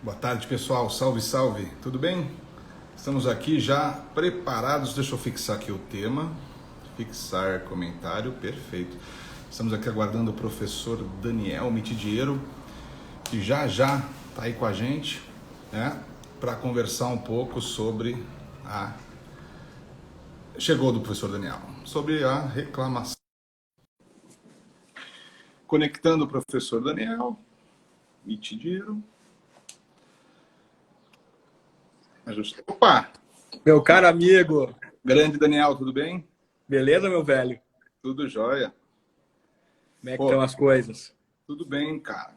Boa tarde, pessoal. Salve, salve. Tudo bem? Estamos aqui já preparados. Deixa eu fixar aqui o tema. Fixar comentário. Perfeito. Estamos aqui aguardando o professor Daniel Mitidiero, que já está aí com a gente, né? Para conversar um pouco sobre a... Chegou do professor Daniel. Sobre a reclamação. Conectando o professor Daniel Mitidiero. Opa! Meu caro amigo. Grande Daniel, tudo bem? Beleza, meu velho? Tudo jóia. Como é que estão as coisas? Tudo bem, cara.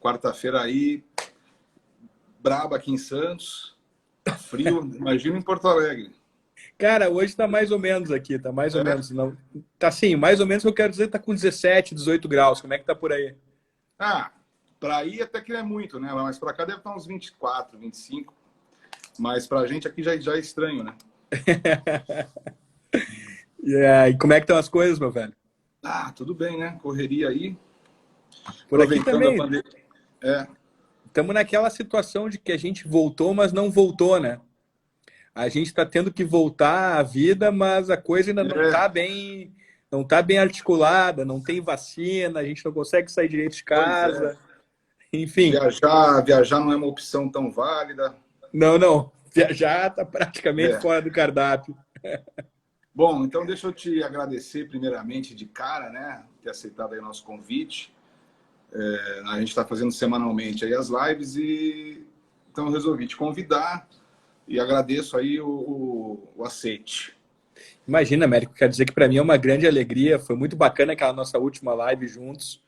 Quarta-feira aí, braba aqui em Santos. Tá frio, imagina em Porto Alegre. Cara, hoje tá mais ou menos aqui, tá mais ou menos. Não, tá assim, mais ou menos, eu quero dizer, tá com 17, 18 graus. Como é que tá por aí? Ah, pra aí até que não é muito, né? Mas pra cá deve estar uns 24, 25. Mas pra gente aqui já é estranho, né? E como é que estão as coisas, meu velho? Ah, tudo bem, né? Correria aí. Por aqui Aproveitando a também. pandemia. Estamos naquela situação de que a gente voltou, mas não voltou, né? A gente está tendo que voltar à vida, mas a coisa ainda não tá bem articulada, não tem vacina, a gente não consegue sair direito de Pois casa. é. Enfim. Viajar não é uma opção tão válida. Não. Viajar está praticamente É. fora do cardápio. Bom, então deixa eu te agradecer primeiramente de cara, né? Ter aceitado aí o nosso convite. A gente está fazendo semanalmente aí as lives e então eu resolvi te convidar e agradeço aí o aceite. Imagina, Américo, quer dizer que para mim é uma grande alegria. Foi muito bacana aquela nossa última live juntos.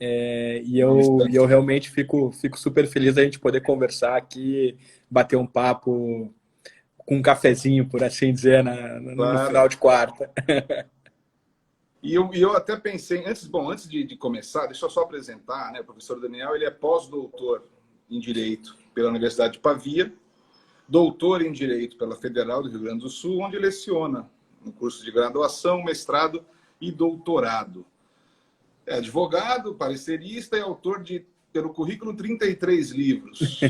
E eu realmente fico super feliz da gente poder conversar aqui, bater um papo com um cafezinho, por assim dizer, no Claro. final de quarta. E eu até pensei, antes de começar, deixa eu só apresentar, né? O professor Daniel, ele é pós-doutor em Direito pela Universidade de Pavia, doutor em Direito pela Federal do Rio Grande do Sul, onde leciona no curso de graduação, mestrado e doutorado. É advogado, parecerista e autor de, pelo currículo, 33 livros.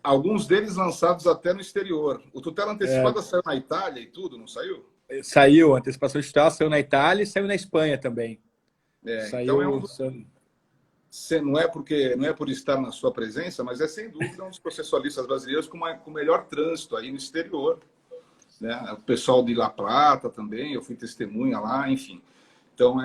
Alguns deles lançados até no exterior. O Tutela Antecipada saiu na Itália e tudo, não saiu? Saiu, a antecipação de tutela saiu na Itália e saiu na Espanha também. Então não é por estar na sua presença, mas é sem dúvida um dos processualistas brasileiros com melhor trânsito aí no exterior. Né? O pessoal de La Plata também, eu fui testemunha lá, enfim. Então,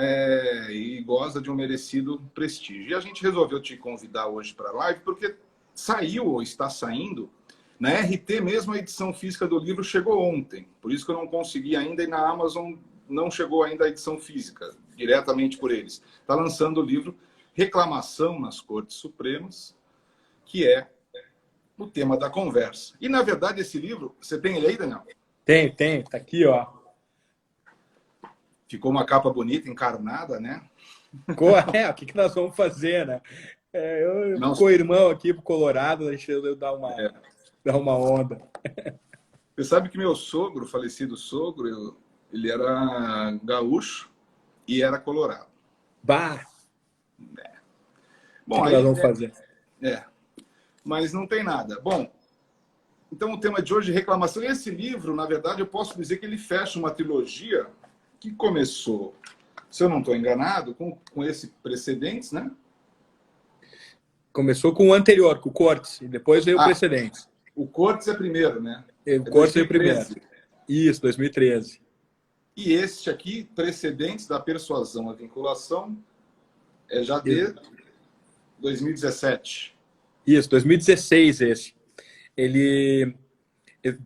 e goza de um merecido prestígio. E a gente resolveu te convidar hoje para a live porque saiu ou está saindo. Na RT mesmo, a edição física do livro chegou ontem. Por isso que eu não consegui ainda, e na Amazon não chegou ainda a edição física, diretamente por eles. Está lançando o livro Reclamação nas Cortes Supremas, que é o tema da conversa. E, na verdade, esse livro, você tem ele aí, Daniel? Tem. Tá aqui, ó. Ficou uma capa bonita, encarnada, né? O que nós vamos fazer, né? Eu com o irmão aqui pro Colorado, deixa eu dar uma onda. Você sabe que meu sogro, falecido sogro, ele era gaúcho e era colorado. Bah! Bom, o que nós vamos fazer? Mas não tem nada. Bom, então o tema de hoje é reclamação. Esse livro, na verdade, eu posso dizer que ele fecha uma trilogia que começou, se eu não estou enganado, com esse Precedentes, né? Começou com o anterior, com o Cortes, e depois veio o Precedentes. O Cortes é primeiro, né? O Cortes é primeiro. Isso, 2013. E este aqui, Precedentes da Persuasão à Vinculação, é já de 2017. Isso, 2016 esse.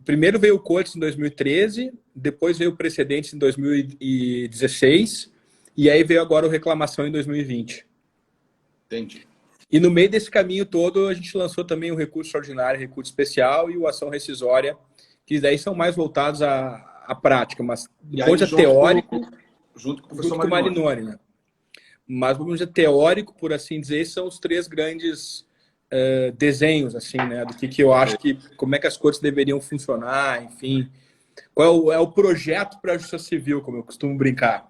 Primeiro veio o Cortes em 2013, depois veio o Precedentes em 2016, e aí veio agora o Reclamação em 2020. Entendi. E no meio desse caminho todo, a gente lançou também o recurso extraordinário, recurso especial e o ação rescisória, que daí são mais voltados à prática, mas do ponto de vista teórico, junto com o Marinoni, né? Mas, vamos dizer, teórico, por assim dizer, são os três grandes desenhos, assim, né? Do que eu acho que, como é que as cortes deveriam funcionar, enfim. Qual é o projeto para a justiça civil, como eu costumo brincar?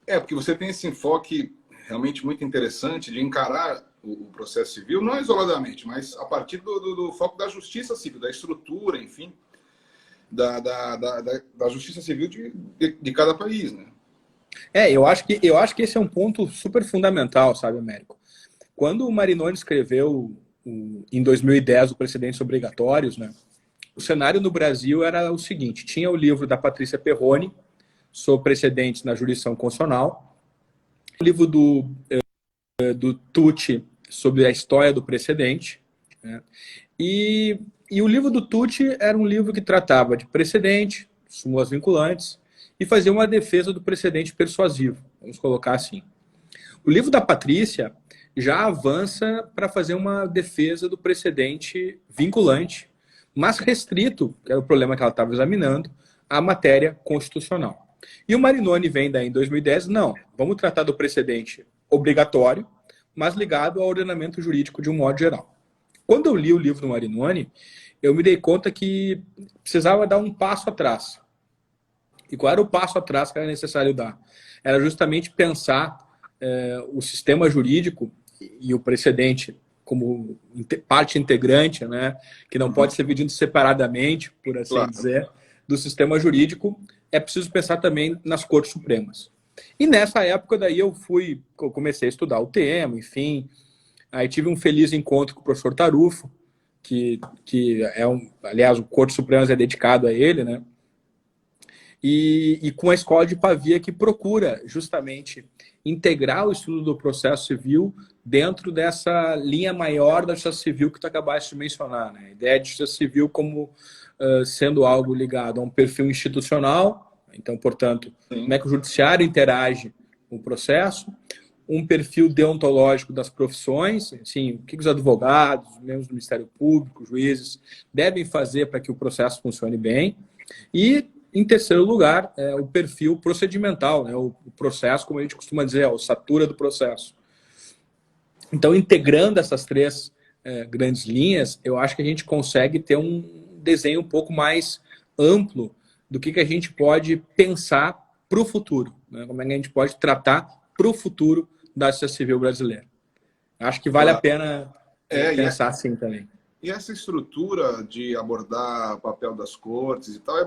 Porque você tem esse enfoque realmente muito interessante de encarar o processo civil, não isoladamente, mas a partir do foco da justiça civil, da estrutura, enfim, da justiça civil de cada país, né? Eu acho que esse é um ponto super fundamental, sabe, Américo? Quando o Marinoni escreveu em 2010 o Precedentes Obrigatórios, né, o cenário no Brasil era o seguinte: tinha o livro da Patrícia Perroni sobre precedentes na jurisdição constitucional, o livro do Tucci sobre a história do precedente, né, e o livro do Tucci era um livro que tratava de precedente, súmulas vinculantes, e fazia uma defesa do precedente persuasivo, vamos colocar assim. O livro da Patrícia já avança para fazer uma defesa do precedente vinculante, mas restrito, que era o problema que ela estava examinando, à matéria constitucional. E o Marinoni vem daí em 2010, não, vamos tratar do precedente obrigatório, mas ligado ao ordenamento jurídico de um modo geral. Quando eu li o livro do Marinoni, eu me dei conta que precisava dar um passo atrás. E qual era o passo atrás que era necessário dar? Era justamente pensar o sistema jurídico e o precedente como parte integrante, né, que não pode ser dividido separadamente, por assim dizer, do sistema jurídico. É preciso pensar também nas Cortes Supremas. E nessa época daí eu comecei a estudar o tema, enfim, aí tive um feliz encontro com o professor Tarufo, que é aliás, o Cortes Supremas é dedicado a ele, né? E com a Escola de Pavia, que procura justamente integrar o estudo do processo civil dentro dessa linha maior da justiça civil que tu acabaste de mencionar, né? A ideia de justiça civil como sendo algo ligado a um perfil institucional, então, portanto, como é que o judiciário interage com o processo, um perfil deontológico das profissões, assim, o que os advogados, os membros do Ministério Público, juízes, devem fazer para que o processo funcione bem, e em terceiro lugar, o perfil procedimental, né? O processo, como a gente costuma dizer, a ossatura do processo. Então, integrando essas três grandes linhas, eu acho que a gente consegue ter um desenho um pouco mais amplo do que a gente pode pensar para o futuro, né? Como é que a gente pode tratar para o futuro da justiça civil brasileira. Acho que vale a pena pensar assim também. E essa estrutura de abordar o papel das cortes e tal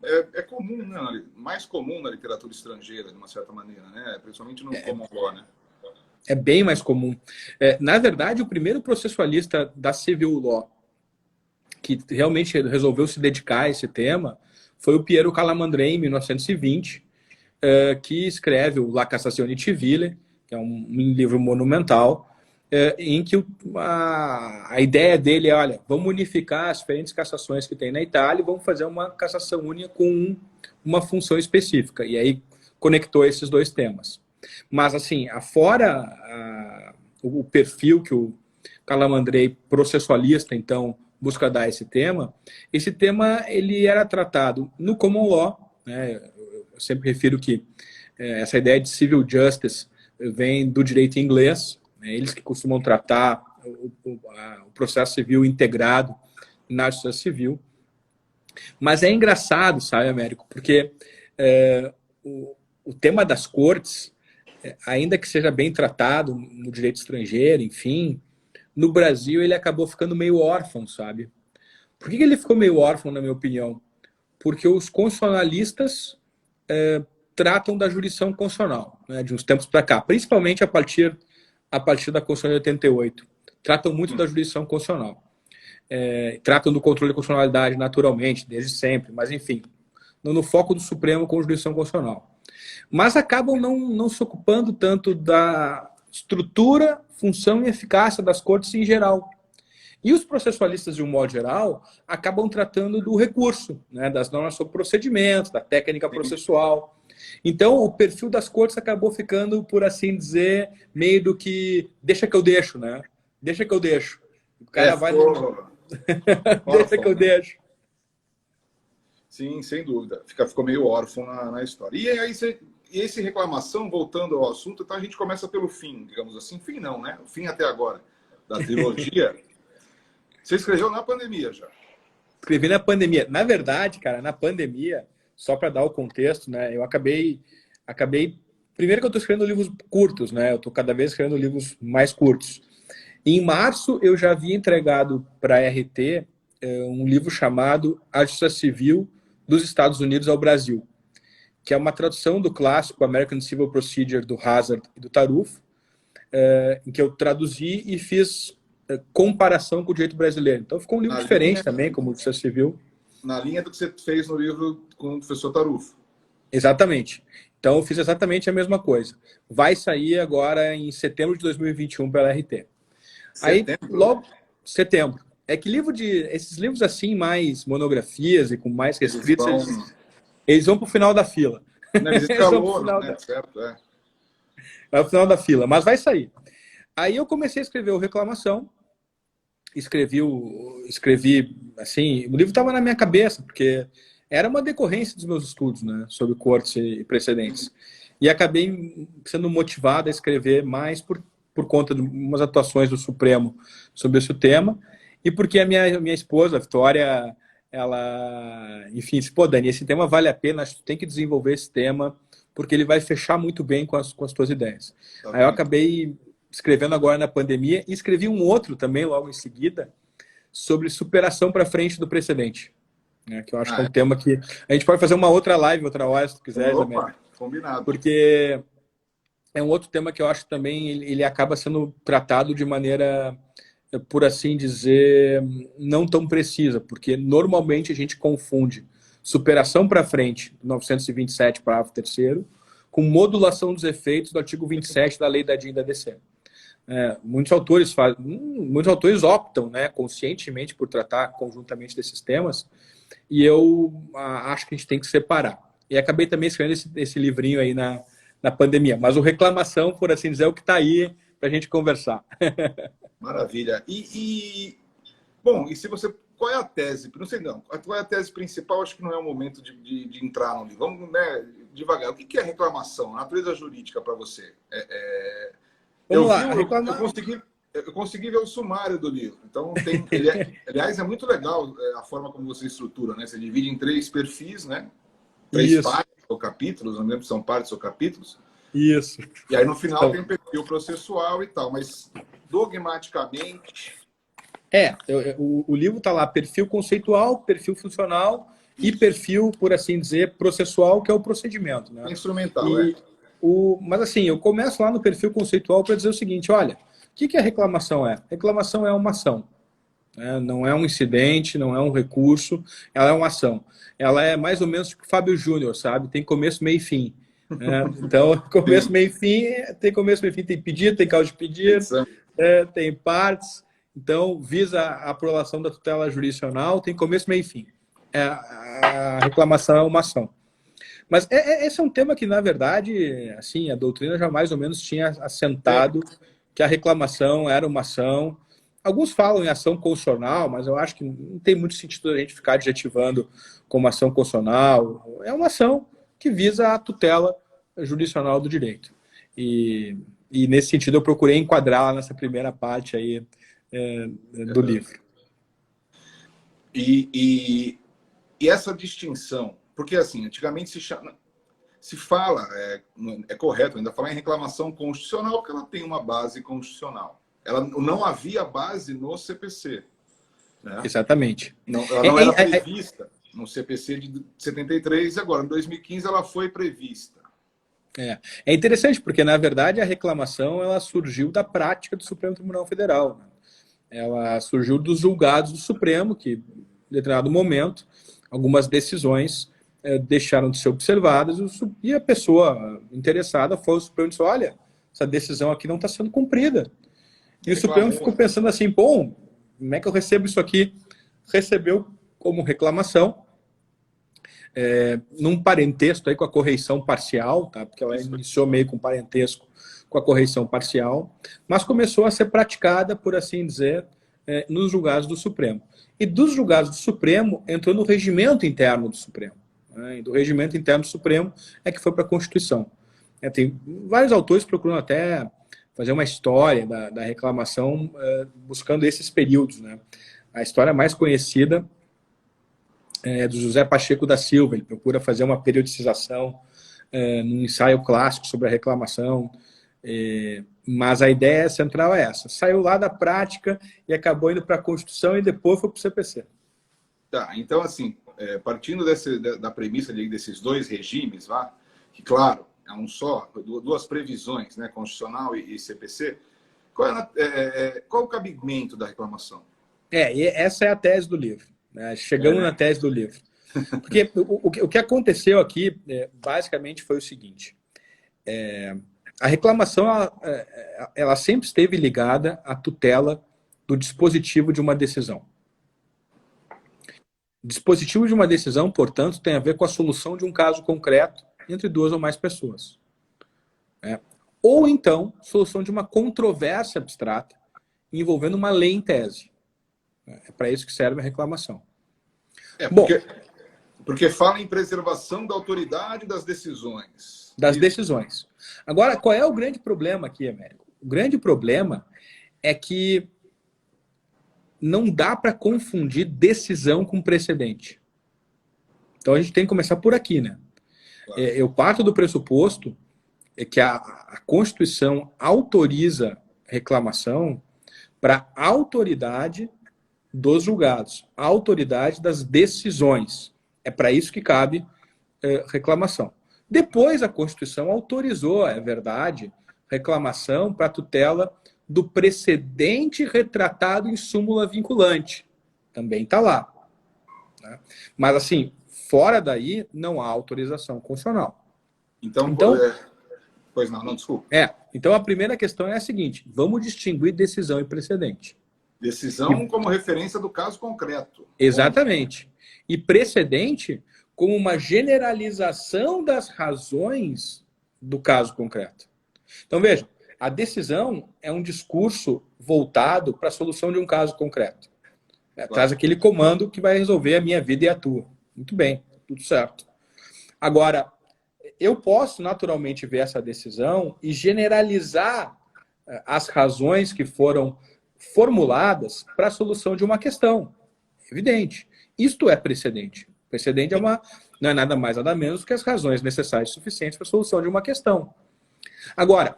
é comum, né? Mais comum na literatura estrangeira, de uma certa maneira, né? Principalmente no common law, né? É bem mais comum. Na verdade, o primeiro processualista da civil law que realmente resolveu se dedicar a esse tema foi o Piero Calamandrei, em 1920, que escreve o La Cassazione Civile, que é um livro monumental, em que a ideia dele é, olha, vamos unificar as diferentes cassações que tem na Itália e vamos fazer uma cassação única com uma função específica. E aí conectou esses dois temas. Mas, assim, afora o perfil que o Calamandrei, processualista, então, busca dar esse tema ele era tratado no common law, né? Eu sempre refiro que essa ideia de civil justice vem do direito inglês, né? Eles que costumam tratar o processo civil integrado na justiça civil. Mas é engraçado, sabe, Américo, porque o tema das cortes, ainda que seja bem tratado no direito estrangeiro, enfim, no Brasil ele acabou ficando meio órfão, sabe? Por que ele ficou meio órfão, na minha opinião? Porque os constitucionalistas tratam da jurisdição constitucional, né, de uns tempos para cá, principalmente a partir da Constituição de 88. Tratam muito da jurisdição constitucional. Tratam do controle de constitucionalidade naturalmente, desde sempre, mas enfim, no foco do Supremo com jurisdição constitucional. Mas acabam não se ocupando tanto da estrutura, função e eficácia das cortes em geral. E os processualistas, de um modo geral, acabam tratando do recurso, né, das normas sobre procedimentos, da técnica processual. Então, o perfil das cortes acabou ficando, por assim dizer, meio do que deixa que eu deixo, né? Deixa que eu deixo. O cara vai... deixa que eu deixo. Sim, sem dúvida. Ficou meio órfão na história. E aí, esse reclamação, voltando ao assunto, então a gente começa pelo fim, digamos assim. Fim não, né? O fim até agora, da trilogia. Você escreveu na pandemia já? Escrevi na pandemia. Na verdade, cara, na pandemia, só para dar o contexto, né? Eu acabei... Primeiro que eu estou escrevendo livros curtos, né? Eu estou cada vez escrevendo livros mais curtos. Em março, eu já havia entregado para a RT um livro chamado A Justiça Civil dos Estados Unidos ao Brasil, que é uma tradução do clássico American Civil Procedure do Hazard e do Taruf, em que eu traduzi e fiz comparação com o direito brasileiro. Então ficou um livro diferente também, como Justiça Civil. Na linha do que você fez no livro com o professor Taruf. Exatamente. Então eu fiz exatamente a mesma coisa. Vai sair agora em setembro de 2021 pela RT. Aí, logo, setembro. É que esses livros assim, mais monografias e com mais restritos, eles vão para o final da fila. Não, eles escalou, né? Certo, É o final da fila, mas vai sair. Aí eu comecei a escrever o Reclamação, escrevi assim, o livro estava na minha cabeça, porque era uma decorrência dos meus estudos, né, sobre cortes e precedentes. E acabei sendo motivado a escrever mais por conta de umas atuações do Supremo sobre esse tema, e porque a minha esposa, a Vitória, ela, enfim, disse, pô, Dani, esse tema vale a pena, acho que tu tem que desenvolver esse tema, porque ele vai fechar muito bem com as tuas ideias. Aí eu acabei escrevendo agora na pandemia, e escrevi um outro também, logo em seguida, sobre superação para frente do precedente. Né, que eu acho que é um tema que... A gente pode fazer uma outra live, outra hora, se tu quiser. Opa, combinado. Porque é um outro tema que eu acho que também ele acaba sendo tratado de maneira, por assim dizer, não tão precisa, porque normalmente a gente confunde superação para frente, 927, parágrafo 3º, com modulação dos efeitos do artigo 27 da Lei da DIN e da DC. Muitos autores optam, né, conscientemente por tratar conjuntamente desses temas, e eu acho que a gente tem que separar. E acabei também escrevendo esse livrinho aí na pandemia. Mas o Reclamação, por assim dizer, é o que está aí para a gente conversar. Maravilha. Bom, e se você... Qual é a tese? Não sei não. Qual é a tese principal? Acho que não é o momento de entrar no livro. Vamos, né, devagar. O que é reclamação? A natureza jurídica para você? Vamos lá. Eu consegui ver o sumário do livro. Então, aliás, é muito legal a forma como você estrutura, né? Você divide em 3 perfis, né? 3 partes ou capítulos, não lembro se são partes ou capítulos. Isso. E aí, no final, tem o perfil processual e tal. Mas, dogmaticamente... O livro está lá, perfil conceitual, perfil funcional e perfil, por assim dizer, processual, que é o procedimento. Né? Instrumental, Mas assim, eu começo lá no perfil conceitual para dizer o seguinte, olha, o que a reclamação é? Reclamação é uma ação. Né? Não é um incidente, não é um recurso, ela é uma ação. Ela é mais ou menos tipo Fábio Júnior, sabe? Tem começo, meio e fim. Né? Então, começo, meio e fim, tem pedido, tem causa de pedir, tem partes. Então, visa a aprovação da tutela jurisdicional, tem começo, meio e fim. A reclamação é uma ação. Mas esse é um tema que, na verdade, assim, a doutrina já mais ou menos tinha assentado que a reclamação era uma ação. Alguns falam em ação constitucional, mas eu acho que não tem muito sentido a gente ficar adjetivando como ação constitucional. É uma ação que visa a tutela jurisdicional do direito. E nesse sentido, eu procurei enquadrar nessa primeira parte aí do livro. E essa distinção, porque assim, antigamente se fala, é correto ainda falar em reclamação constitucional, porque ela tem uma base constitucional. Ela não havia base no CPC. Né? Exatamente. Ela não era prevista no CPC de 73, e agora, em 2015, ela foi prevista. É interessante, porque, na verdade, a reclamação ela surgiu da prática do Supremo Tribunal Federal. Né? Ela surgiu dos julgados do Supremo, que, em determinado momento, algumas decisões deixaram de ser observadas e a pessoa interessada foi ao Supremo e disse, olha, essa decisão aqui não está sendo cumprida. E o Supremo ficou pensando assim, bom, como é que eu recebo isso aqui? Recebeu como reclamação, num parentesco aí com a correição parcial, tá? Porque ela iniciou meio com parentesco com a correição parcial, mas começou a ser praticada, por assim dizer, nos julgados do Supremo. E dos julgados do Supremo, entrou no regimento interno do Supremo. Né? E do regimento interno do Supremo é que foi para a Constituição. Tem vários autores procurando até fazer uma história da reclamação buscando esses períodos. Né? A história mais conhecida é do José Pacheco da Silva. Ele procura fazer uma periodicização num ensaio clássico sobre a reclamação. Mas a ideia central é essa. Saiu lá da prática e acabou indo para a Constituição e depois foi para o CPC. Tá, então, assim, partindo da premissa desses dois regimes, que, claro, é um só, duas previsões, né, Constitucional e CPC, qual o cabimento da reclamação? E essa é a tese do livro. Né? Chegamos na tese do livro. Porque o que aconteceu aqui, basicamente, foi o seguinte. A reclamação, ela sempre esteve ligada à tutela do dispositivo de uma decisão. O dispositivo de uma decisão, portanto, tem a ver com a solução de um caso concreto entre duas ou mais pessoas. Ou então, solução de uma controvérsia abstrata envolvendo uma lei em tese. É para isso que serve a reclamação. Porque fala em preservação da autoridade das decisões. Das decisões. Agora, qual é o grande problema aqui, Américo? O grande problema é que não dá para confundir decisão com precedente. Então a gente tem que começar por aqui, né? Claro. Eu parto do pressuposto que a Constituição autoriza reclamação para a autoridade dos julgados, a autoridade das decisões. É para isso que cabe reclamação. Depois a Constituição autorizou, é verdade, reclamação para tutela do precedente retratado em súmula vinculante. Também está lá. Né? Mas, assim, fora daí, não há autorização constitucional. Então pois não, desculpa. Então, a primeira questão é a seguinte: vamos distinguir decisão e precedente. Decisão como referência do caso concreto. Exatamente. E precedente como uma generalização das razões do caso concreto. Então, veja, a decisão é um discurso voltado para a solução de um caso concreto. Claro. Traz aquele comando que vai resolver a minha vida e a tua. Muito bem, tudo certo. Agora, eu posso naturalmente ver essa decisão e generalizar as razões que foram formuladas para a solução de uma questão. Evidente. Isto é precedente. Precedente não é nada mais, nada menos que as razões necessárias e suficientes para a solução de uma questão. Agora,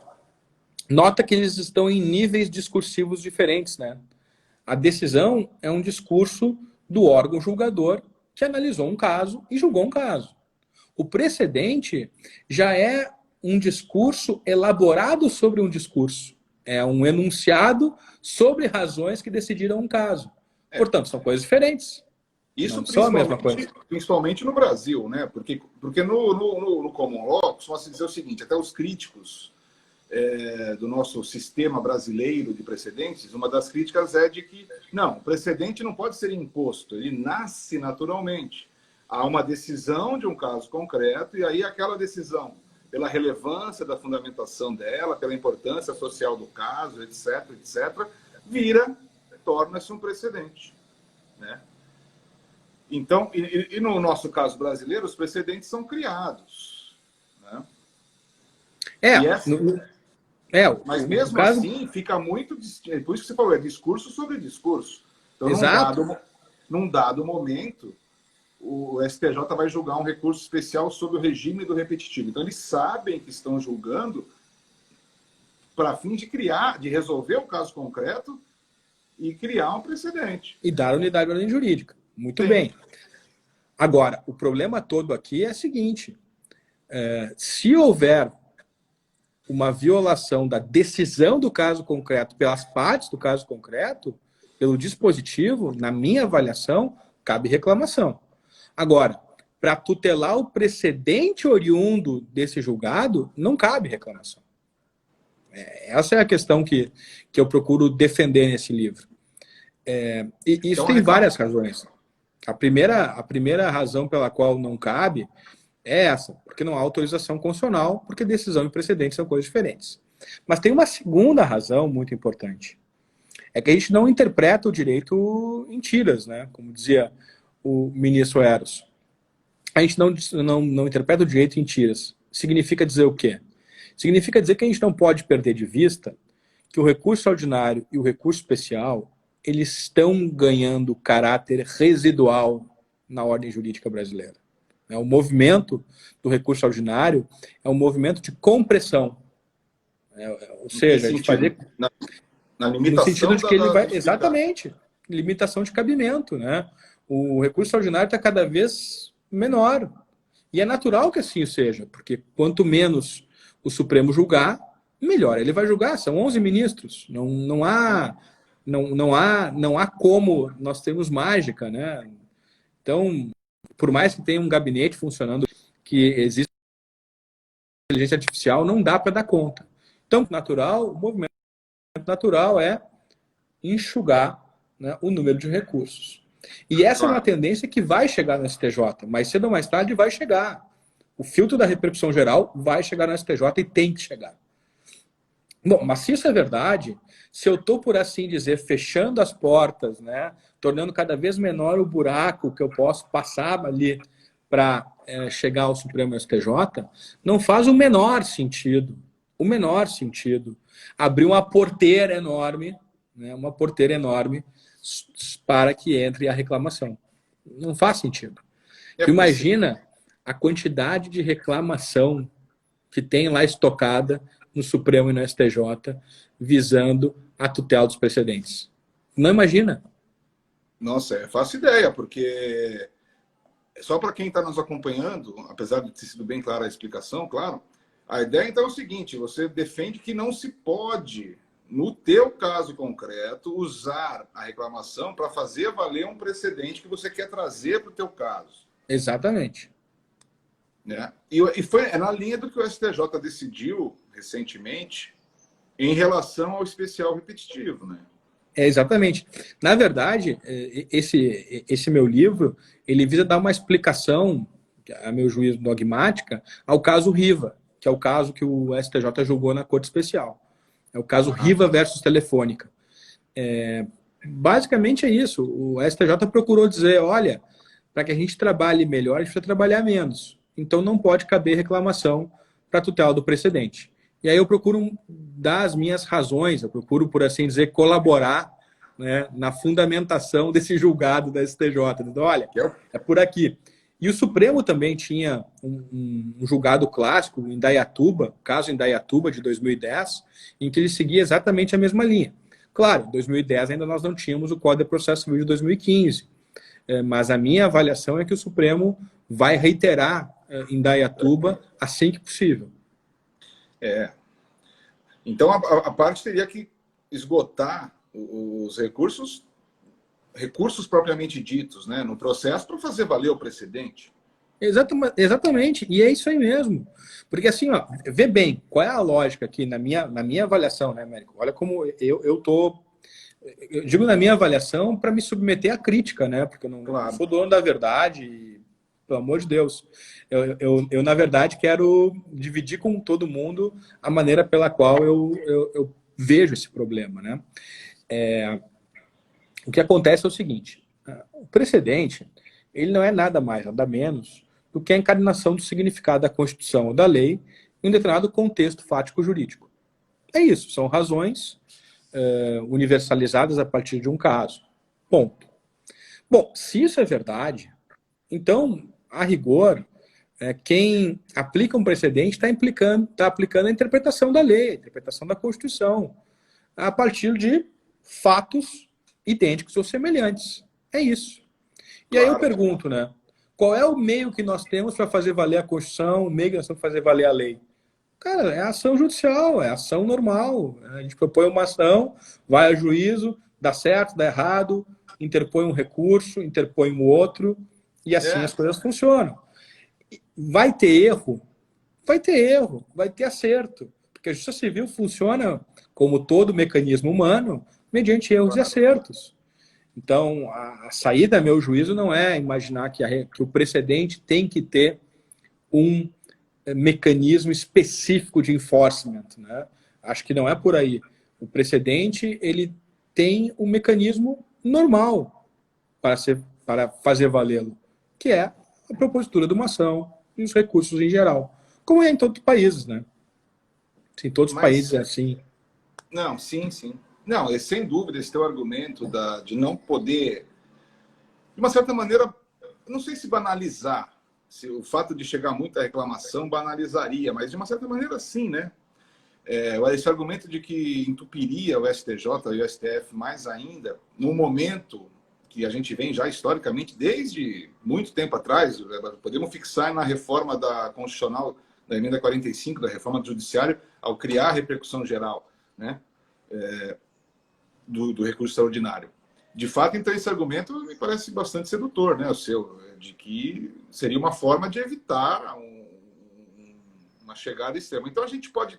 nota que eles estão em níveis discursivos diferentes, né? A decisão é um discurso do órgão julgador que analisou um caso e julgou um caso. O precedente já é um discurso elaborado sobre um discurso. É um enunciado sobre razões que decidiram um caso. Portanto, são coisas diferentes. Isso principalmente no Brasil, né? Porque no common law, costuma-se dizer o seguinte, até os críticos do nosso sistema brasileiro de precedentes, uma das críticas é de que, não, o precedente não pode ser imposto, ele nasce naturalmente. Há uma decisão de um caso concreto, e aí aquela decisão, pela relevância da fundamentação dela, pela importância social do caso, etc., torna-se um precedente, né? Então, e no nosso caso brasileiro, os precedentes são criados, né? Mas mesmo assim, fica muito... Por isso que você falou, é discurso sobre discurso. Então, num dado momento, o STJ vai julgar um recurso especial sobre o regime do repetitivo. Então, eles sabem que estão julgando para fim de resolver o caso concreto e criar um precedente. E dar unidade à ordem jurídica. Muito bem. Agora, o problema todo aqui é o seguinte: se houver uma violação da decisão do caso concreto pelas partes do caso concreto, pelo dispositivo, na minha avaliação, cabe reclamação. Agora, para tutelar o precedente oriundo desse julgado, não cabe reclamação. Essa é a questão que eu procuro defender nesse livro. E isso então, tem várias razões. A primeira razão pela qual não cabe é essa, porque não há autorização constitucional, porque decisão e precedente são coisas diferentes. Mas tem uma segunda razão muito importante. É que a gente não interpreta o direito em tiras, né? Como dizia o ministro Eros. A gente não interpreta o direito em tiras. Significa dizer o quê? Significa dizer que a gente não pode perder de vista que o recurso ordinário e o recurso especial eles estão ganhando caráter residual na ordem jurídica brasileira. O movimento do recurso ordinário é um movimento de compressão. Ou seja, de fazer... Na No sentido limitação de que ele vai... do Exatamente. Limitação de cabimento, né? O recurso extraordinário está cada vez menor. E é natural que assim seja, porque quanto menos o Supremo julgar, melhor ele vai julgar. São 11 ministros. Não há como nós termos mágica, né? Então, por mais que tenha um gabinete funcionando, que existe inteligência artificial, não dá para dar conta. Então, natural, o movimento natural é enxugar, né, o número de recursos. E essa é uma tendência que vai chegar no STJ, mais cedo ou mais tarde vai chegar. O filtro da repercussão geral vai chegar no STJ e tem que chegar. Bom, mas se isso é verdade, se eu estou, por assim dizer, fechando as portas, né, tornando cada vez menor o buraco que eu posso passar ali para chegar ao Supremo STJ, não faz o menor sentido, abrir uma porteira enorme, né, para que entre a reclamação. Não faz sentido. Tu imagina a quantidade de reclamação que tem lá estocada no Supremo e no STJ visando a tutela dos precedentes. Não imagina? Nossa, eu faço ideia, porque só para quem está nos acompanhando, apesar de ter sido bem clara a explicação, claro, a ideia então é o seguinte: você defende que não se pode, no teu caso concreto, usar a reclamação para fazer valer um precedente que você quer trazer para o teu caso. Exatamente. Né? E foi na linha do que o STJ decidiu recentemente em relação ao especial repetitivo, né? Exatamente. Na verdade, esse meu livro, ele visa dar uma explicação, a meu juízo dogmática, ao caso Riva, que é o caso que o STJ julgou na Corte Especial. É o caso Riva versus Telefônica. Basicamente é isso. O STJ procurou dizer, olha, para que a gente trabalhe melhor, a gente precisa trabalhar menos. Então não pode caber reclamação para a tutela do precedente. E aí eu procuro dar as minhas razões, eu procuro, por assim dizer, colaborar, né, na fundamentação desse julgado da STJ. Então, olha, é por aqui. E o Supremo também tinha um julgado clássico, o Indaiatuba, o caso Indaiatuba de 2010, em que ele seguia exatamente a mesma linha. Claro, em 2010 ainda nós não tínhamos o Código de Processo Civil de 2015, mas a minha avaliação é que o Supremo vai reiterar Indaiatuba assim que possível. Então a parte teria que esgotar os recursos propriamente ditos, né, no processo para fazer valer o precedente. Exatamente, e é isso aí mesmo. Porque assim, ó, vê bem, qual é a lógica aqui na minha avaliação, né, Américo? Olha como eu digo na minha avaliação para me submeter à crítica, né? Porque eu não sou dono da verdade, e, pelo amor de Deus. Eu, na verdade, quero dividir com todo mundo a maneira pela qual eu vejo esse problema, né? O que acontece é o seguinte: o precedente, ele não é nada mais, nada menos do que a encarnação do significado da Constituição ou da lei em um determinado contexto fático-jurídico. É isso, são razões universalizadas a partir de um caso. Ponto. Bom, se isso é verdade, então, a rigor, quem aplica um precedente está aplicando a interpretação da lei, a interpretação da Constituição, a partir de fatos idênticos ou semelhantes. É isso. E aí eu pergunto, né? Qual é o meio que nós temos para fazer valer a Constituição, o meio que nós temos para fazer valer a lei? Cara, é ação judicial, é ação normal. A gente propõe uma ação, vai a juízo, dá certo, dá errado, interpõe um recurso, interpõe um outro, e assim as coisas funcionam. Vai ter erro? Vai ter erro, vai ter acerto. Porque a justiça civil funciona, como todo mecanismo humano, mediante erros e acertos. Então, a saída, a meu juízo, não é imaginar que o precedente tem que ter um mecanismo específico de enforcement, né? Acho que não é por aí. O precedente, ele tem um mecanismo normal para fazer valê-lo, que é a propositura de uma ação e os recursos em geral. Como é em todos os países, né? Em todos os países é assim. Não, sim. Não, sem dúvida, esse teu argumento de não poder, de uma certa maneira, não sei se banalizar, se o fato de chegar muita reclamação banalizaria, mas de uma certa maneira sim, né? esse argumento de que entupiria o STJ e o STF mais ainda, no momento que a gente vem já historicamente, desde muito tempo atrás, podemos fixar na reforma da Constitucional, da emenda 45, da reforma do Judiciário, ao criar a repercussão geral, né, do recurso extraordinário. De fato, então, esse argumento me parece bastante sedutor, né, o seu, de que seria uma forma de evitar uma chegada extrema. Então, a gente pode...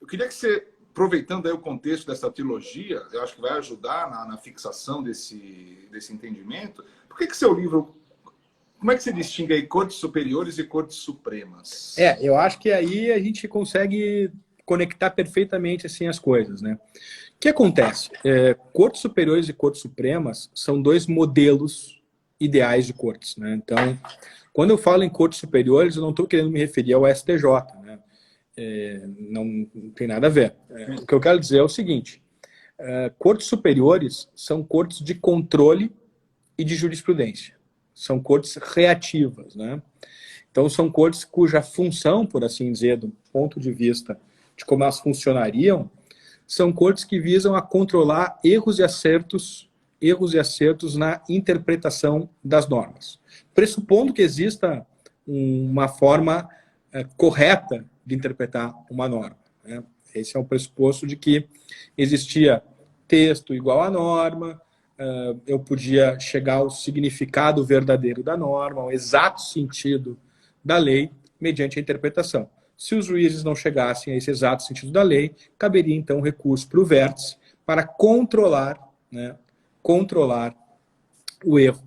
Eu queria que você, aproveitando aí o contexto dessa trilogia, eu acho que vai ajudar na fixação desse entendimento. Por que seu livro... Como é que você distingue aí cortes superiores e cortes supremas? Eu acho que aí a gente consegue conectar perfeitamente assim as coisas, né? O que acontece? Cortes superiores e cortes supremas são dois modelos ideais de cortes, né? Então, quando eu falo em cortes superiores, eu não estou querendo me referir ao STJ, né? Não tem nada a ver. O que eu quero dizer é o seguinte: cortes superiores são cortes de controle e de jurisprudência. São cortes reativas, né? Então, são cortes cuja função, por assim dizer, do ponto de vista de como elas funcionariam, são cortes que visam a controlar erros e acertos na interpretação das normas, pressupondo que exista uma forma correta de interpretar uma norma, né? Esse é um pressuposto de que existia texto igual à norma, eu podia chegar ao significado verdadeiro da norma, ao exato sentido da lei, mediante a interpretação. Se os juízes não chegassem a esse exato sentido da lei, caberia então recurso para o vértice para controlar, né, controlar o erro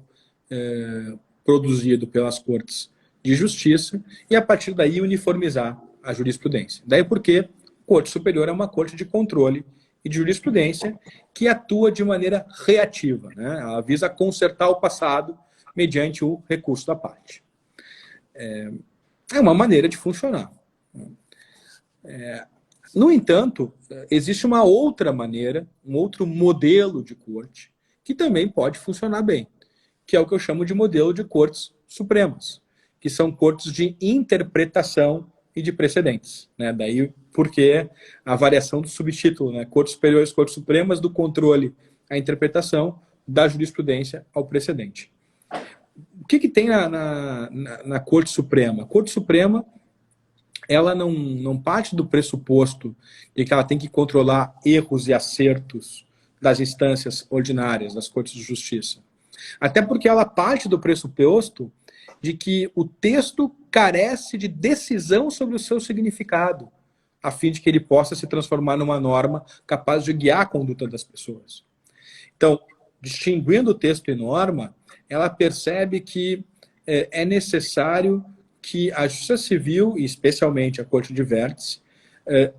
produzido pelas cortes de justiça e, a partir daí, uniformizar a jurisprudência. Daí porque Corte Superior é uma corte de controle e de jurisprudência que atua de maneira reativa, né? Ela visa consertar o passado mediante o recurso da parte. É uma maneira de funcionar. No entanto, existe uma outra maneira, um outro modelo de corte que também pode funcionar bem, que é o que eu chamo de modelo de cortes supremas, que são cortes de interpretação e de precedentes, né? Daí porque a variação do subtítulo, né? Cortes superiores, cortes supremas, do controle à interpretação, da jurisprudência ao precedente. O que tem na Corte Suprema? A Corte Suprema, ela não parte do pressuposto de que ela tem que controlar erros e acertos das instâncias ordinárias, das Cortes de Justiça. Até porque ela parte do pressuposto de que o texto carece de decisão sobre o seu significado, a fim de que ele possa se transformar numa norma capaz de guiar a conduta das pessoas. Então, distinguindo texto e norma, ela percebe que é necessário que a Justiça Civil, e especialmente a Corte de Vértice,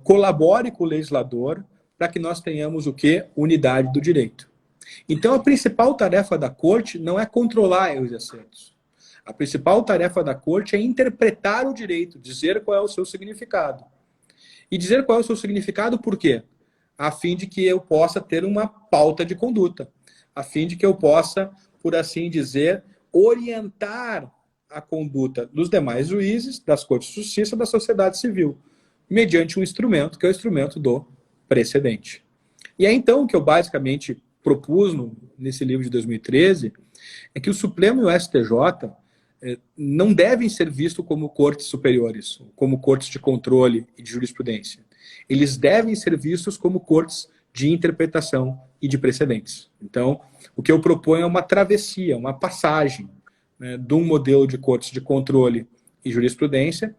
colabore com o legislador para que nós tenhamos o quê? Unidade do direito. Então, a principal tarefa da Corte não é controlar erros e acertos. A principal tarefa da Corte é interpretar o direito, dizer qual é o seu significado. E dizer qual é o seu significado por quê? A fim de que eu possa ter uma pauta de conduta, a fim de que eu possa, por assim dizer, orientar a conduta dos demais juízes, das Cortes de Justiça, da sociedade civil, mediante um instrumento, que é o instrumento do precedente. E é então que eu basicamente propus nesse livro de 2013, é que o Supremo e o STJ não devem ser vistos como cortes superiores, como cortes de controle e de jurisprudência. Eles devem ser vistos como cortes de interpretação e de precedentes. Então, o que eu proponho é uma travessia, uma passagem, né, de um modelo de cortes de controle e jurisprudência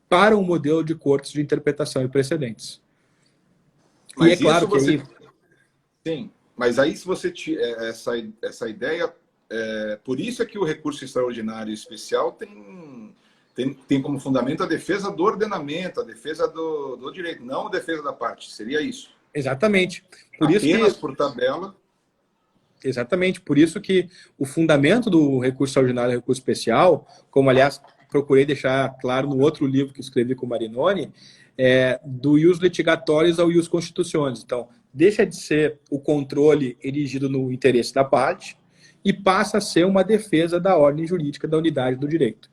para um modelo de cortes de interpretação e precedentes. Mas e é claro que aí... Sim, mas aí se você essa ideia... por isso é que o recurso extraordinário especial tem como fundamento a defesa do ordenamento, a defesa do direito, não a defesa da parte. Seria isso? Exatamente. Apenas por tabela. Exatamente. Por isso que o fundamento do recurso extraordinário e recurso especial, como, aliás, procurei deixar claro no outro livro que escrevi com o Marinoni, do ius litigatórios ao ius constitutionis. Então, deixa de ser o controle erigido no interesse da parte e passa a ser uma defesa da ordem jurídica, da unidade do direito.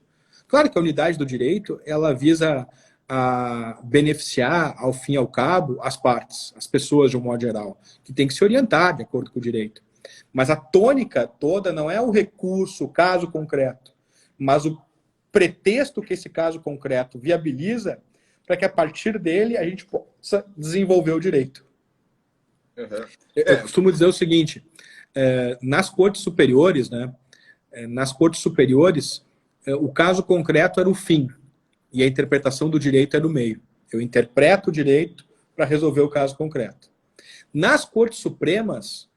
Claro que a unidade do direito, ela visa a beneficiar, ao fim e ao cabo, as partes, as pessoas de um modo geral, que tem que se orientar de acordo com o direito. Mas a tônica toda não é o recurso, o caso concreto, mas o pretexto que esse caso concreto viabiliza para que a partir dele a gente possa desenvolver o direito. Uhum. Eu costumo dizer o seguinte, nas cortes superiores, né, o caso concreto era o fim e a interpretação do direito era o meio. Eu interpreto o direito para resolver o caso concreto. Nas cortes supremas,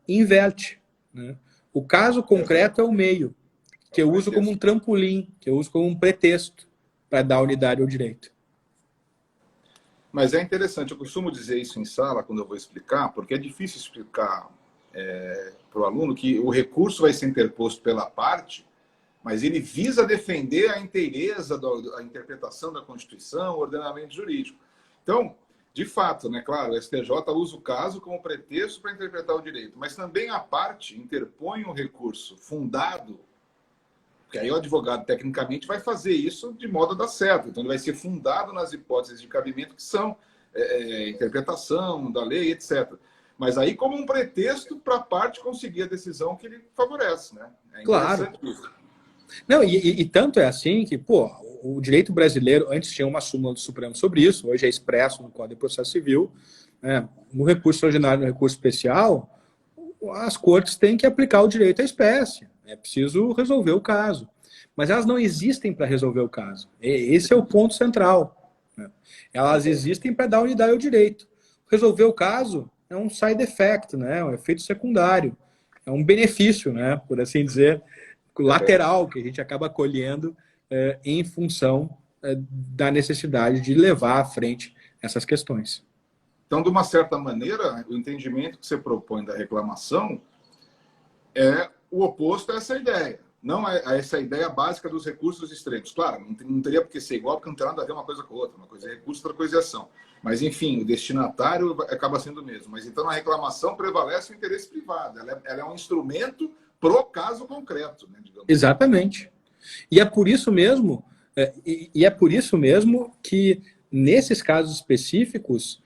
inverte, né? O caso concreto é o meio, que eu uso como um trampolim, que eu uso como um pretexto para dar unidade ao direito. Mas é interessante, eu costumo dizer isso em sala, quando eu vou explicar, porque é difícil explicar para o aluno que o recurso vai ser interposto pela parte, mas ele visa defender a inteireza da interpretação da Constituição, o ordenamento jurídico. Então, de fato, né, claro, o STJ usa o caso como pretexto para interpretar o direito, mas também a parte interpõe um recurso fundado, porque aí o advogado, tecnicamente, vai fazer isso de modo a dar certo. Então, ele vai ser fundado nas hipóteses de cabimento que são interpretação da lei, etc. Mas aí como um pretexto para a parte conseguir a decisão que ele favorece, né? É interessante isso. Não, e tanto é assim que, o direito brasileiro, antes tinha uma súmula do Supremo sobre isso, hoje é expresso no Código de Processo Civil, né? No recurso extraordinário e no recurso especial, as cortes têm que aplicar o direito à espécie. É preciso resolver o caso. Mas elas não existem para resolver o caso. Esse é o ponto central, né? Elas existem para dar unidade ao direito. Resolver o caso é um side effect, né? Um efeito secundário. É um benefício, né? Por assim dizer, lateral, que a gente acaba colhendo em função da necessidade de levar à frente essas questões. Então, de uma certa maneira, o entendimento que você propõe da reclamação é o oposto a essa ideia. Não a essa ideia básica dos recursos extremos. Claro, não teria por que ser igual, porque não tem nada a ver uma coisa com a outra. Uma coisa é recurso, outra coisa é ação. Mas, enfim, o destinatário acaba sendo o mesmo. Mas, então, na reclamação prevalece o interesse privado. Ela é um instrumento pro caso concreto, né, digamos. Exatamente. E é por isso mesmo, que, nesses casos específicos,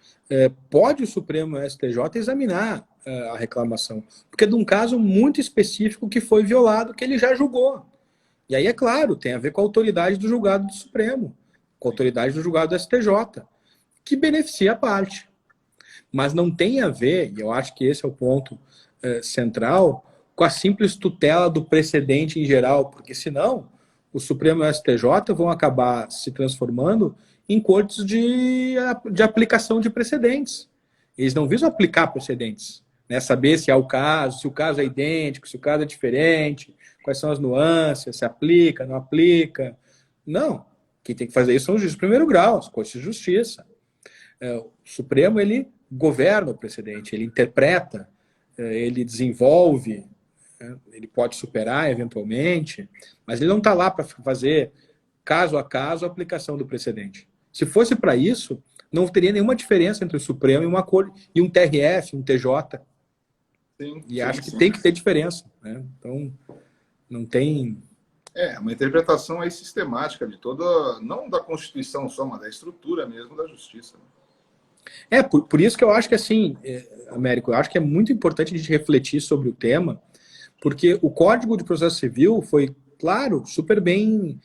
pode o Supremo e o STJ examinar a reclamação. Porque é de um caso muito específico que foi violado, que ele já julgou. E aí, é claro, tem a ver com a autoridade do julgado do Supremo, com a autoridade do julgado do STJ, que beneficia a parte. Mas não tem a ver, e eu acho que esse é o ponto central, com a simples tutela do precedente em geral, porque senão o Supremo e o STJ vão acabar se transformando em cortes de aplicação de precedentes. Eles não visam aplicar precedentes, né? Saber se é o caso, se o caso é idêntico, se o caso é diferente, quais são as nuances, se aplica, não aplica. Não. Quem tem que fazer isso são os juízes de primeiro grau, as cortes de justiça. O Supremo, ele governa o precedente, ele interpreta, ele desenvolve, ele pode superar eventualmente, mas ele não está lá para fazer caso a caso a aplicação do precedente. Se fosse para isso, não teria nenhuma diferença entre o Supremo e um TRF, um TJ. Acho que tem que ter diferença, né? Então, não tem... uma interpretação aí sistemática de toda, não da Constituição só, mas da estrutura mesmo da justiça. Por isso que eu acho que, assim, Américo, eu acho que é muito importante a gente refletir sobre o tema, porque o Código de Processo Civil foi, claro, super bem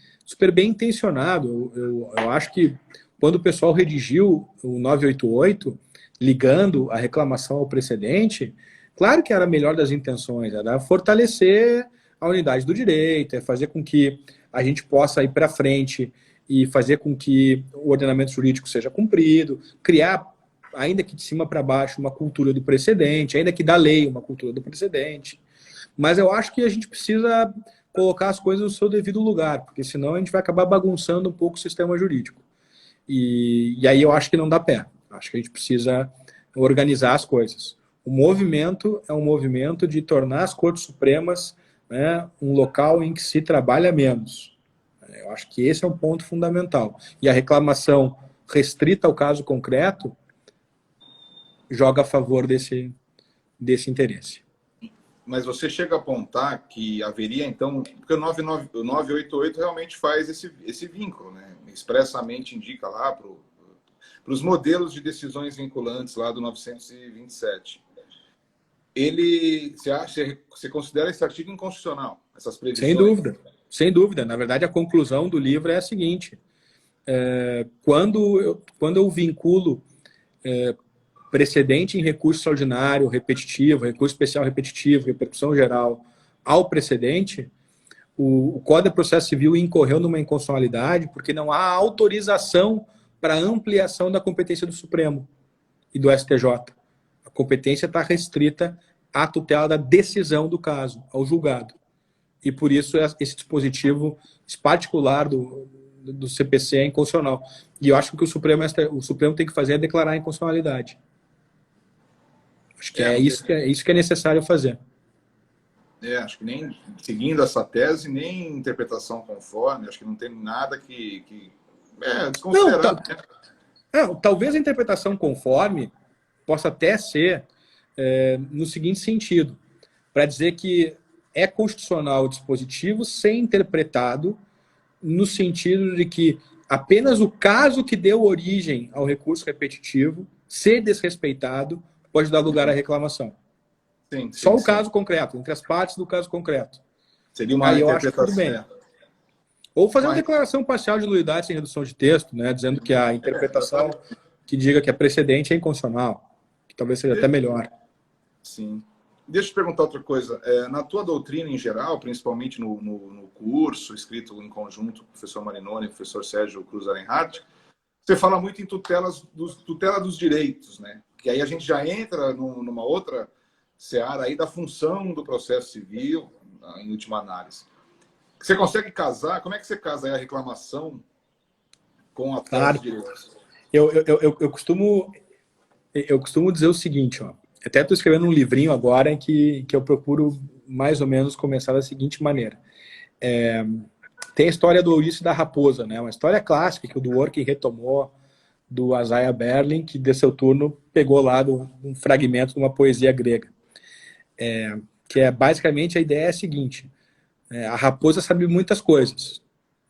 intencionado. Eu acho que quando o pessoal redigiu o 988, ligando a reclamação ao precedente, claro que era a melhor das intenções, era fortalecer a unidade do direito, é fazer com que a gente possa ir para frente e fazer com que o ordenamento jurídico seja cumprido, criar, ainda que de cima para baixo, uma cultura do precedente, ainda que da lei, uma cultura do precedente. Mas eu acho que a gente precisa colocar as coisas no seu devido lugar, porque senão a gente vai acabar bagunçando um pouco o sistema jurídico. E aí eu acho que não dá pé. Acho que a gente precisa organizar as coisas. O movimento é um movimento de tornar as Cortes Supremas, né, um local em que se trabalha menos. Eu acho que esse é um ponto fundamental. E a reclamação restrita ao caso concreto joga a favor desse interesse. Mas você chega a apontar que haveria, então... Porque o 988 realmente faz esse vínculo, né? expressamente indica lá para os modelos de decisões vinculantes lá do 927. Você considera esse artigo inconstitucional, essas previsões? Sem dúvida, sem dúvida. Na verdade, a conclusão do livro é a seguinte: quando eu vinculo precedente em recurso extraordinário, repetitivo, recurso especial repetitivo, repercussão geral ao precedente, o Código de Processo Civil incorreu numa inconstitucionalidade porque não há autorização para ampliação da competência do Supremo e do STJ. A competência está restrita à tutela da decisão do caso, ao julgado. E por isso esse dispositivo particular do CPC é inconstitucional. E eu acho que o Supremo tem que fazer é declarar a inconstitucionalidade. Acho que é isso que é necessário fazer. Acho que nem seguindo essa tese, nem interpretação conforme, acho que não tem nada que desconsiderar. Talvez a interpretação conforme possa até ser no seguinte sentido, para dizer que é constitucional o dispositivo ser interpretado no sentido de que apenas o caso que deu origem ao recurso repetitivo ser desrespeitado pode dar lugar à reclamação. Sim, Só o caso concreto, entre as partes do caso concreto. Seria uma interpretação. Tudo bem. Ou fazer uma declaração parcial de nulidade sem redução de texto, né, dizendo que a interpretação que diga que é precedente é inconstitucional, que talvez seja até melhor. Sim. Deixa eu te perguntar outra coisa. Na tua doutrina em geral, principalmente no curso escrito em conjunto com o professor Marinoni e o professor Sérgio Cruz Arenhardt, você fala muito em tutela dos direitos, né? Que aí a gente já entra numa outra seara aí da função do processo civil, em última análise. Você consegue casar? Como é que você casa aí a reclamação com a tutela dos direitos? Eu costumo dizer o seguinte, ó. Até estou escrevendo um livrinho agora em que eu procuro mais ou menos começar da seguinte maneira. Tem a história do Ouriço e da Raposa, né? Uma história clássica que o Dworkin retomou do Isaiah Berlin, que de seu turno pegou lá um fragmento de uma poesia grega. Que basicamente a ideia é a seguinte: a raposa sabe muitas coisas,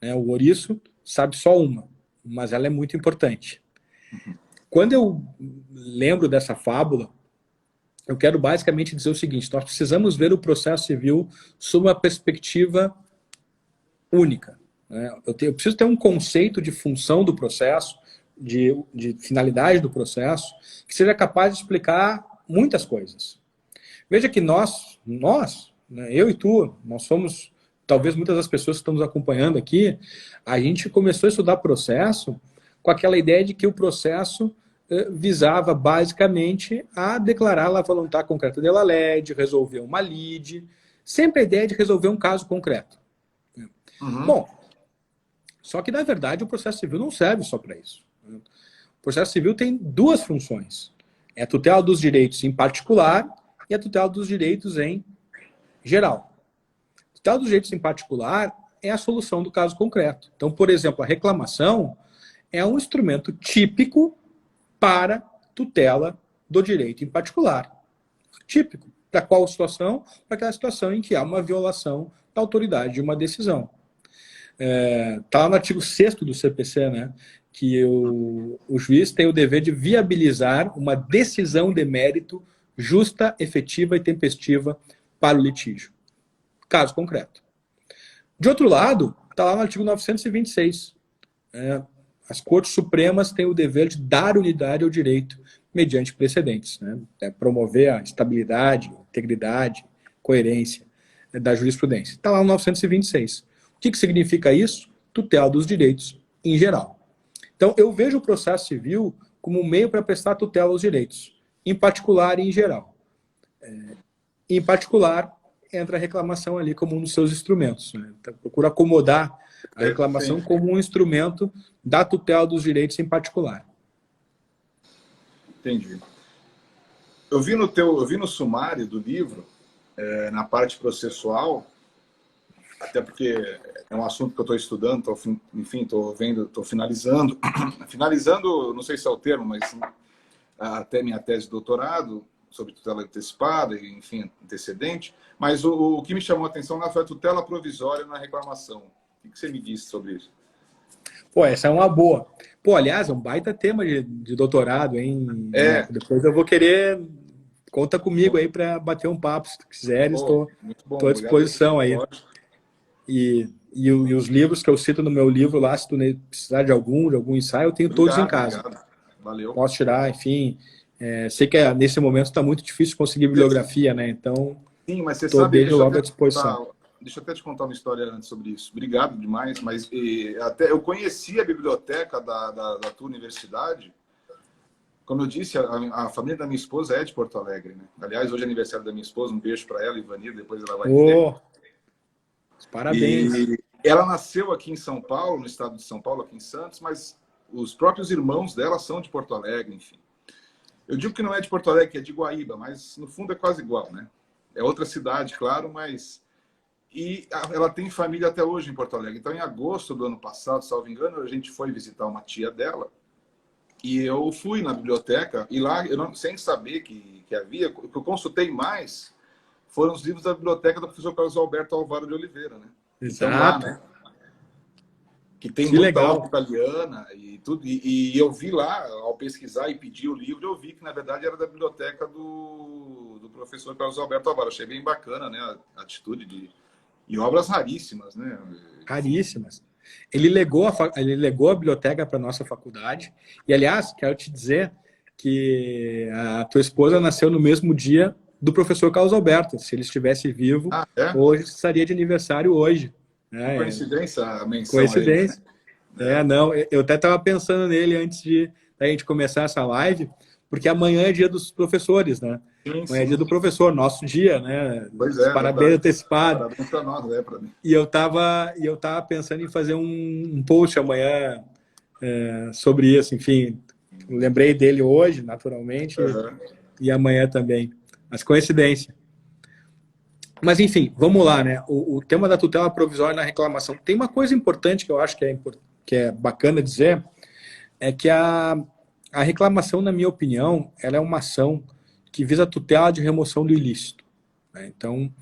né? O ouriço sabe só uma, mas ela é muito importante. Quando eu lembro dessa fábula, eu quero basicamente dizer o seguinte: nós precisamos ver o processo civil sob uma perspectiva única, né? Eu preciso ter um conceito de função do processo, de finalidade do processo, que seja capaz de explicar muitas coisas. Veja que nós, né, eu e tu, nós somos, talvez muitas das pessoas que estamos acompanhando aqui, a gente começou a estudar processo com aquela ideia de que o processo visava basicamente a declarar a voluntat concreta della lege, resolver uma lide, sempre a ideia de resolver um caso concreto. Uhum. Bom, só que na verdade o processo civil não serve só para isso. O processo civil tem duas funções: é a tutela dos direitos em particular e a tutela dos direitos em geral. A tutela dos direitos em particular é a solução do caso concreto. Então, por exemplo, a reclamação é um instrumento típico para tutela do direito em particular. Típico. Para qual situação? Para aquela situação em que há uma violação da autoridade de uma decisão. Está lá no artigo 6º do CPC, né, que o juiz tem o dever de viabilizar uma decisão de mérito justa, efetiva e tempestiva para o litígio. Caso concreto. De outro lado, está lá no artigo 926. As Cortes Supremas têm o dever de dar unidade ao direito mediante precedentes, né? Promover a estabilidade, integridade, coerência da jurisprudência. Está lá no 926. O que significa isso? Tutela dos direitos em geral. Então, eu vejo o processo civil como um meio para prestar tutela aos direitos, em particular e em geral. Em particular, entra a reclamação ali como um dos seus instrumentos, né? Então, procura acomodar a reclamação como um instrumento da tutela dos direitos em particular. Entendi. Eu vi no sumário do livro, na parte processual, até porque é um assunto que eu estou estudando, estou finalizando. Finalizando, não sei se é o termo, mas até minha tese de doutorado sobre tutela antecipada, enfim, antecedente. Mas o que me chamou a atenção lá foi a tutela provisória na reclamação. O que você me disse sobre isso? Pô, essa é uma boa. Pô, aliás, é um baita tema de doutorado, hein? É, Depois eu vou querer. Conta comigo aí para bater um papo, se tu quiser, pô, estou muito bom, à obrigado aí pelo disposição aí. convite. E os livros que eu cito no meu livro lá, se tu precisar de algum ensaio, eu tenho todos em Obrigado, casa. obrigado. Valeu. Posso tirar, enfim. Sei que nesse momento está muito difícil conseguir bibliografia, né? Então, Sim, mas você estou sabe, desde logo à disposição. deixa eu até te contar uma história antes sobre isso. Obrigado demais, mas até eu conheci a biblioteca da tua universidade. Como eu disse, a família da minha esposa é de Porto Alegre, né? Aliás, hoje é aniversário da minha esposa, um beijo para ela, Ivani, depois ela vai ver. Oh, parabéns. E ela nasceu aqui em São Paulo, no estado de São Paulo, aqui em Santos, mas os próprios irmãos dela são de Porto Alegre, enfim. Eu digo que não é de Porto Alegre, que é de Guaíba, mas no fundo é quase igual, né? É outra cidade, claro, mas... E ela tem família até hoje em Porto Alegre. Então, em agosto do ano passado, salvo engano, a gente foi visitar uma tia dela e eu fui na biblioteca e lá, eu não, sem saber que havia, o que eu consultei mais foram os livros da biblioteca do professor Carlos Alberto Alvaro de Oliveira, né? Então, lá, Exato. né? Que tem Que muita legal. obra italiana e tudo. E eu vi lá, ao pesquisar e pedir o livro, eu vi que, na verdade, era da biblioteca do professor Carlos Alberto Alvaro. Achei bem bacana, né? A atitude de... E obras raríssimas, né? Raríssimas. Ele legou a biblioteca para a nossa faculdade. E, aliás, quero te dizer que a tua esposa nasceu no mesmo dia do professor Carlos Alberto. Se ele estivesse vivo, Ah, é? hoje estaria de aniversário hoje. Que coincidência a menção aí, né? Coincidência. Não, eu até estava pensando nele antes da gente começar essa live, porque amanhã é dia dos professores, né? Sim, Amanhã é dia sim. do professor, nosso dia, né? Pois é, Parabéns verdade. antecipado. Parabéns para nós, né? Para mim. E eu tava pensando em fazer um post amanhã sobre isso, enfim. Lembrei dele hoje, naturalmente, Uhum. e amanhã também. Mas coincidência. Mas, enfim, vamos lá, né? O tema da tutela provisória na reclamação. Tem uma coisa importante que eu acho que é bacana dizer, é que a reclamação, na minha opinião, ela é uma ação que visa a tutela de remoção do ilícito, né? Então,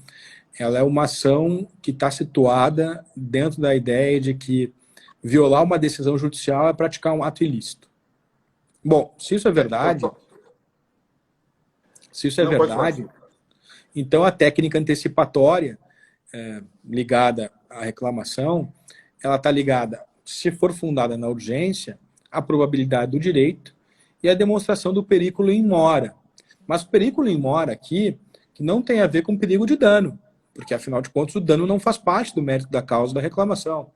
ela é uma ação que está situada dentro da ideia de que violar uma decisão judicial é praticar um ato ilícito. Bom, se isso é verdade, Não pode falar. então a técnica antecipatória ligada à reclamação, ela está ligada, se for fundada na urgência, à probabilidade do direito e à demonstração do perículo in mora. Mas o perículo in mora aqui, que não tem a ver com perigo de dano, porque afinal de contas o dano não faz parte do mérito da causa da reclamação.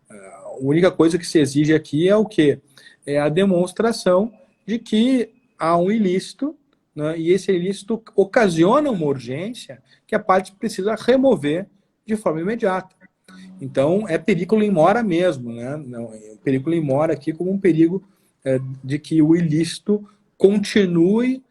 A única coisa que se exige aqui é o quê? É a demonstração de que há um ilícito, né, e esse ilícito ocasiona uma urgência que a parte precisa remover de forma imediata. Então, é perículo in mora mesmo, né? Não, é perículo in mora aqui como um perigo de que o ilícito continue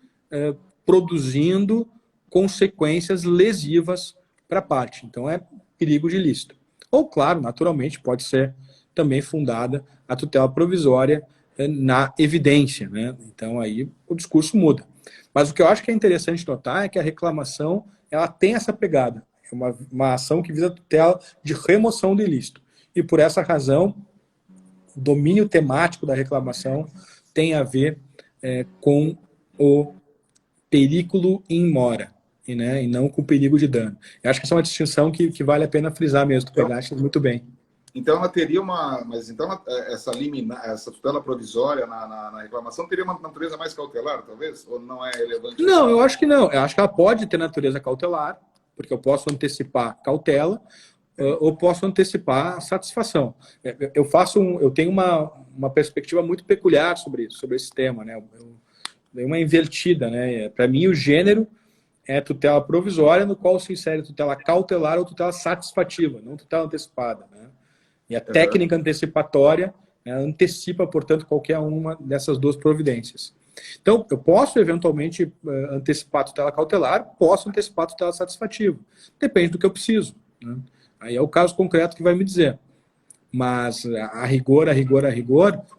produzindo consequências lesivas para a parte. Então, é perigo de ilícito. Ou, claro, naturalmente, pode ser também fundada a tutela provisória na evidência, né? Então, aí o discurso muda. Mas o que eu acho que é interessante notar é que a reclamação ela tem essa pegada. É uma ação que visa a tutela de remoção do ilícito. E por essa razão, o domínio temático da reclamação tem a ver com o perículo in mora, e não com o perigo de dano. Eu acho que essa é uma distinção que vale a pena frisar mesmo. Tu pegaste muito bem. Então ela teria uma... Mas então essa tutela provisória na reclamação teria uma natureza mais cautelar, talvez? Ou não é relevante? Não, eu acho que não. Eu acho que ela pode ter natureza cautelar, porque eu posso antecipar cautela, ou posso antecipar satisfação. Eu tenho uma perspectiva muito peculiar sobre esse tema, né? Eu dei uma invertida, né? Para mim, o gênero é tutela provisória, no qual se insere tutela cautelar ou tutela satisfativa, não tutela antecipada, né? E a técnica antecipatória, né, antecipa, portanto, qualquer uma dessas duas providências. Então, eu posso, eventualmente, antecipar a tutela cautelar, posso antecipar a tutela satisfativa. Depende do que eu preciso, né? Aí é o caso concreto que vai me dizer. Mas, a rigor,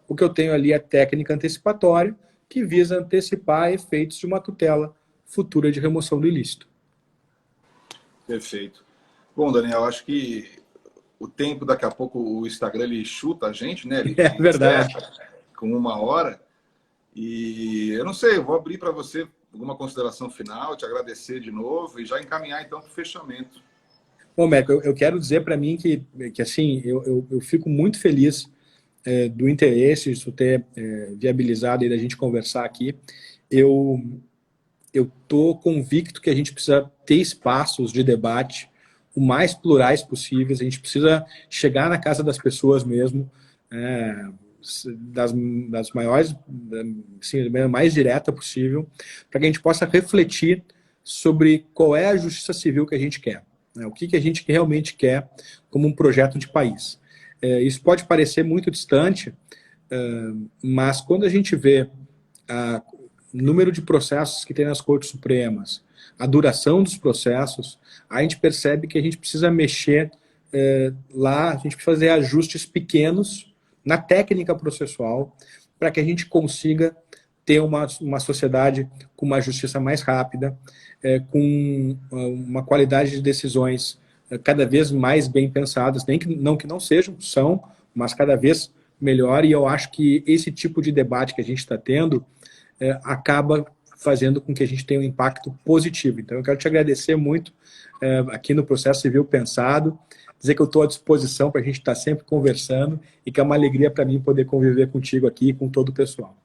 o que eu tenho ali é técnica antecipatória, que visa antecipar efeitos de uma tutela futura de remoção do ilícito. Perfeito. Bom, Daniel, acho que o tempo, daqui a pouco o Instagram ele chuta a gente, né? Ele É verdade. com 1 hora. E eu não sei, eu vou abrir para você alguma consideração final, te agradecer de novo e já encaminhar então para o fechamento. Bom, Meco, eu quero dizer para mim que assim, eu fico muito feliz do interesse, isso ter viabilizado e da gente conversar aqui. Eu estou convicto que a gente precisa ter espaços de debate o mais plurais possíveis, a gente precisa chegar na casa das pessoas mesmo, das maiores, assim, da maneira mais direta possível, para que a gente possa refletir sobre qual é a justiça civil que a gente quer, né? O que a gente realmente quer como um projeto de país. Isso pode parecer muito distante, mas quando a gente vê o número de processos que tem nas Cortes Supremas, a duração dos processos, a gente percebe que a gente precisa mexer lá, a gente precisa fazer ajustes pequenos na técnica processual para que a gente consiga ter uma sociedade com uma justiça mais rápida, com uma qualidade de decisões cada vez mais bem pensadas, não que não sejam, são, mas cada vez melhor, e eu acho que esse tipo de debate que a gente está tendo acaba fazendo com que a gente tenha um impacto positivo. Então, eu quero te agradecer muito aqui no Processo Civil Pensado, dizer que eu estou à disposição para a gente estar sempre conversando e que é uma alegria para mim poder conviver contigo aqui e com todo o pessoal.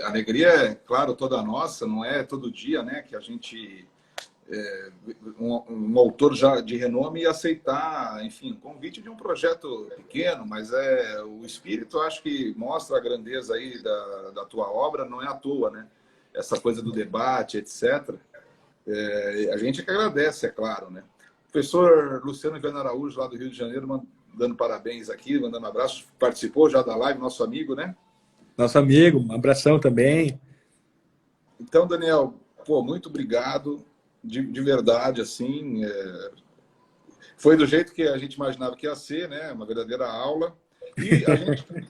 A alegria é, claro, toda nossa, não é todo dia, né, que a gente, um autor já de renome, ia aceitar, enfim, o convite de um projeto pequeno, mas o espírito, acho que mostra a grandeza aí da tua obra, não é à toa, né? Essa coisa do debate, etc. A gente que agradece, é claro, né? O professor Luciano Viana Araújo, lá do Rio de Janeiro, mandando parabéns aqui, mandando abraços, participou já da live, nosso amigo, né? Nosso amigo, um abração também. Então, Daniel, pô, muito obrigado, de verdade, assim, foi do jeito que a gente imaginava que ia ser, né? Uma verdadeira aula. E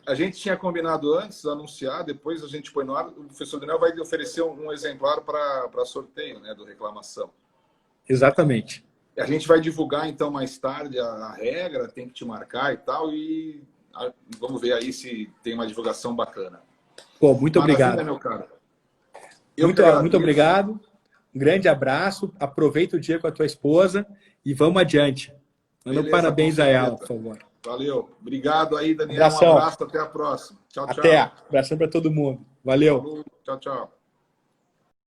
a gente tinha combinado antes, anunciar, depois a gente põe no ar, o professor Daniel vai oferecer um exemplar para sorteio, né, do Reclamação. Exatamente. A gente vai divulgar, então, mais tarde a regra, tem que te marcar e tal, e vamos ver aí se tem uma divulgação bacana. Pô, muito obrigado. Meu cara. Muito obrigado. Um grande abraço. Aproveita o dia com a tua esposa e vamos adiante. Manda parabéns a ela, por favor. Valeu. Obrigado aí, Daniel. Abração. Um abraço. Até a próxima. Tchau, tchau. Até. Abração para todo mundo. Valeu. Tchau, tchau.